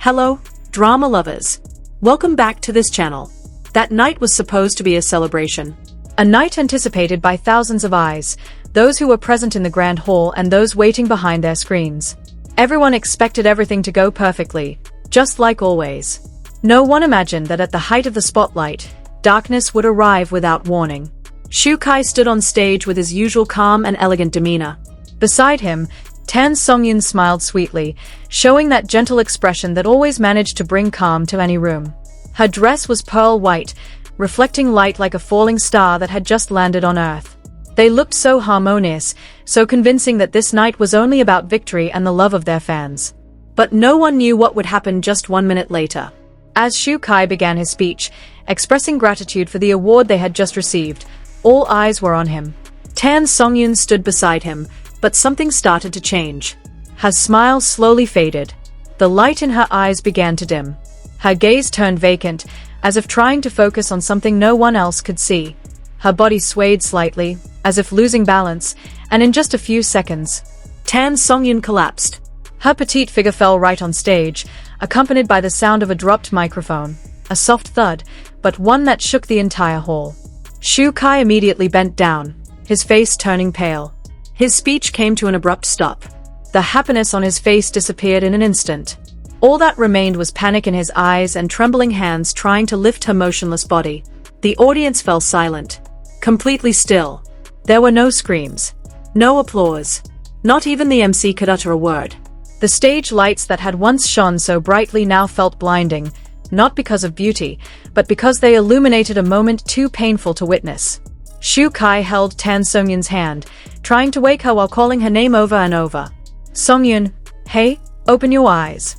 Hello, drama lovers. Welcome back to this channel. That night was supposed to be a celebration. A night anticipated by thousands of eyes, those who were present in the grand hall and those waiting behind their screens. Everyone expected everything to go perfectly, just like always. No one imagined that at the height of the spotlight, darkness would arrive without warning. Shukai stood on stage with his usual calm and elegant demeanor. Beside him, Songyun smiled sweetly, showing that gentle expression that always managed to bring calm to any room. Her dress was pearl white, reflecting light like a falling star that had just landed on Earth. They looked so harmonious, so convincing that this night was only about victory and the love of their fans. But no one knew what would happen just 1 minute later. As Shukai began his speech, expressing gratitude for the award they had just received, all eyes were on him. Songyun stood beside him, but something started to change. Her smile slowly faded. The light in her eyes began to dim. Her gaze turned vacant, as if trying to focus on something no one else could see. Her body swayed slightly, as if losing balance, and in just a few seconds, Songyun collapsed. Her petite figure fell right on stage, accompanied by the sound of a dropped microphone. A soft thud, but one that shook the entire hall. Shukai immediately bent down, his face turning pale. His speech came to an abrupt stop. The happiness on his face disappeared in an instant. All that remained was panic in his eyes and trembling hands trying to lift her motionless body. The audience fell silent, completely still. There were no screams, no applause. Not even the MC could utter a word. The stage lights that had once shone so brightly now felt blinding, not because of beauty, but because they illuminated a moment too painful to witness. Shukai held Songyun's hand, trying to wake her while calling her name over and over. "Songyun, hey, open your eyes."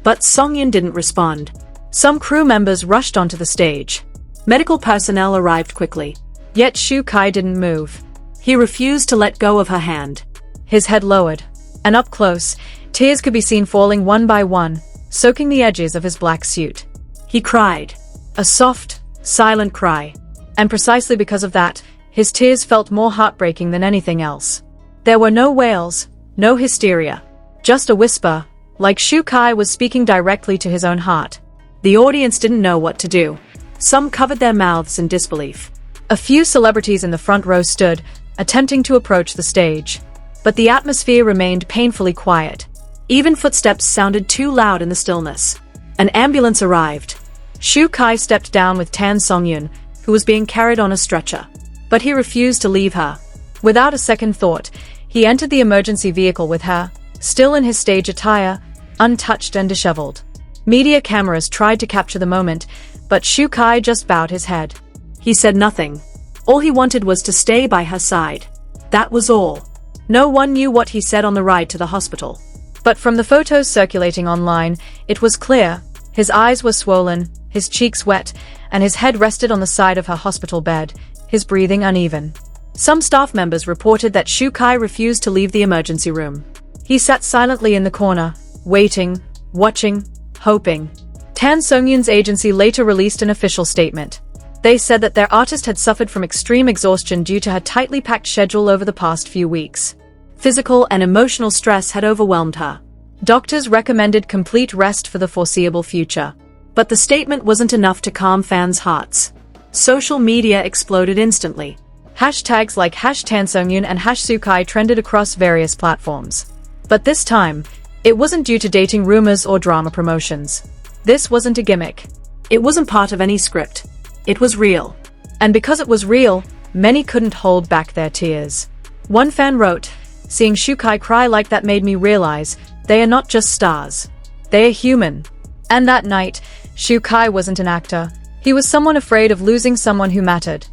But Songyun didn't respond. Some crew members rushed onto the stage. Medical personnel arrived quickly. Yet Shukai didn't move. He refused to let go of her hand. His head lowered, and up close, tears could be seen falling one by one, soaking the edges of his black suit. He cried. A soft, silent cry. And precisely because of that, his tears felt more heartbreaking than anything else. There were no wails, no hysteria. Just a whisper, like Shukai was speaking directly to his own heart. The audience didn't know what to do. Some covered their mouths in disbelief. A few celebrities in the front row stood, attempting to approach the stage. But the atmosphere remained painfully quiet. Even footsteps sounded too loud in the stillness. An ambulance arrived. Shukai stepped down with Songyun, who was being carried on a stretcher. But he refused to leave her. Without a second thought, he entered the emergency vehicle with her, still in his stage attire, untouched and disheveled. Media cameras tried to capture the moment, but Shukai just bowed his head. He said nothing. All he wanted was to stay by her side. That was all. No one knew what he said on the ride to the hospital. But from the photos circulating online, it was clear. His eyes were swollen, his cheeks wet, and his head rested on the side of her hospital bed, his breathing uneven. Some staff members reported that Shukai refused to leave the emergency room. He sat silently in the corner, waiting, watching, hoping. Songyun's agency later released an official statement. They said that their artist had suffered from extreme exhaustion due to her tightly packed schedule over the past few weeks. Physical and emotional stress had overwhelmed her. Doctors recommended complete rest for the foreseeable future. But the statement wasn't enough to calm fans' hearts. Social media exploded instantly. Hashtags like #Songyun and #Shukai trended across various platforms. But this time, it wasn't due to dating rumors or drama promotions. This wasn't a gimmick. It wasn't part of any script. It was real. And because it was real, many couldn't hold back their tears. One fan wrote, "Seeing Shukai cry like that made me realize they are not just stars. They are human." And that night, Shukai wasn't an actor. He was someone afraid of losing someone who mattered.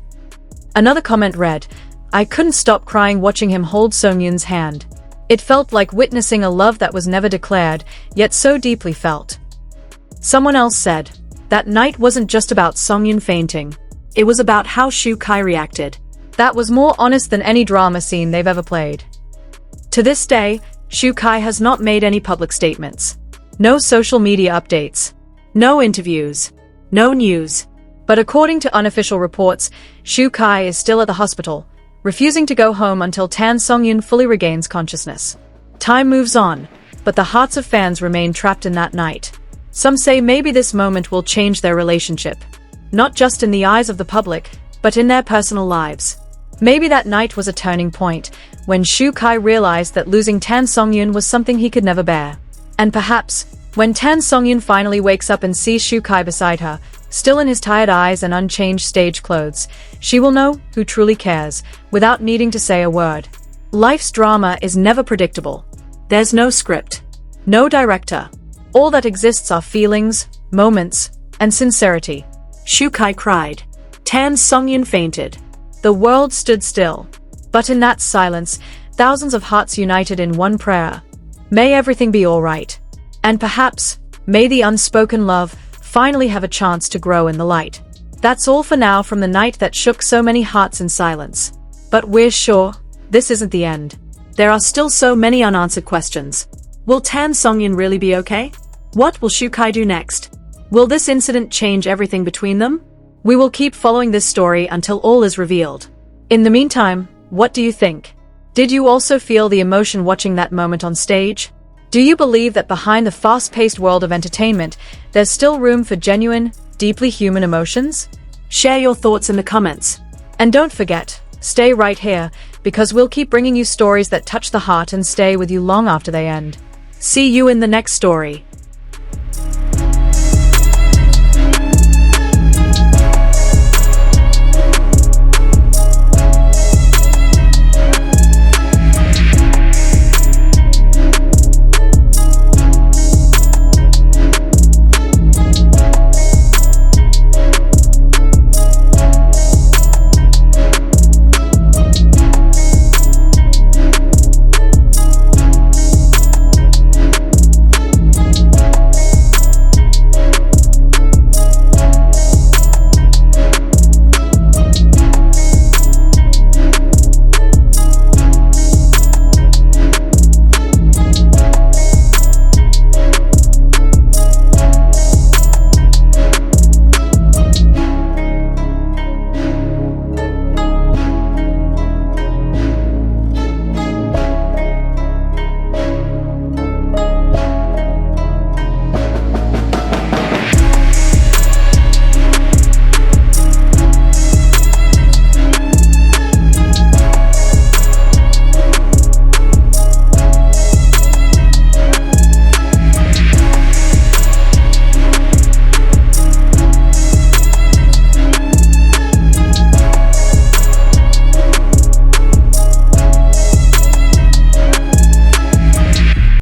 Another comment read, "I couldn't stop crying watching him hold Songyun's hand. It felt like witnessing a love that was never declared, yet so deeply felt." Someone else said, "That night wasn't just about Songyun fainting. It was about how Shukai reacted. That was more honest than any drama scene they've ever played." To this day, Shukai has not made any public statements. No social media updates. No interviews. No news. But according to unofficial reports, Shukai is still at the hospital, refusing to go home until Songyun fully regains consciousness. Time moves on, but the hearts of fans remain trapped in that night. Some say maybe this moment will change their relationship. Not just in the eyes of the public, but in their personal lives. Maybe that night was a turning point, when Shu Kai realized that losing Tan Songyun was something he could never bear. And perhaps, when Tan Songyun finally wakes up and sees Shu Kai beside her, still in his tired eyes and unchanged stage clothes, she will know who truly cares, without needing to say a word. Life's drama is never predictable. There's no script. No director. All that exists are feelings, moments, and sincerity. Shu Kai cried. Tan Songyun fainted. The world stood still. But in that silence, thousands of hearts united in one prayer. May everything be all right. And perhaps, may the unspoken love finally have a chance to grow in the light. That's all for now from the night that shook so many hearts in silence. But we're sure, this isn't the end. There are still so many unanswered questions. Will Tan Songyun really be okay? What will Shu Kai do next? Will this incident change everything between them? We will keep following this story until all is revealed. In the meantime, what do you think? Did you also feel the emotion watching that moment on stage? Do you believe that behind the fast-paced world of entertainment, there's still room for genuine, deeply human emotions? Share your thoughts in the comments. And don't forget, stay right here, because we'll keep bringing you stories that touch the heart and stay with you long after they end. See you in the next story.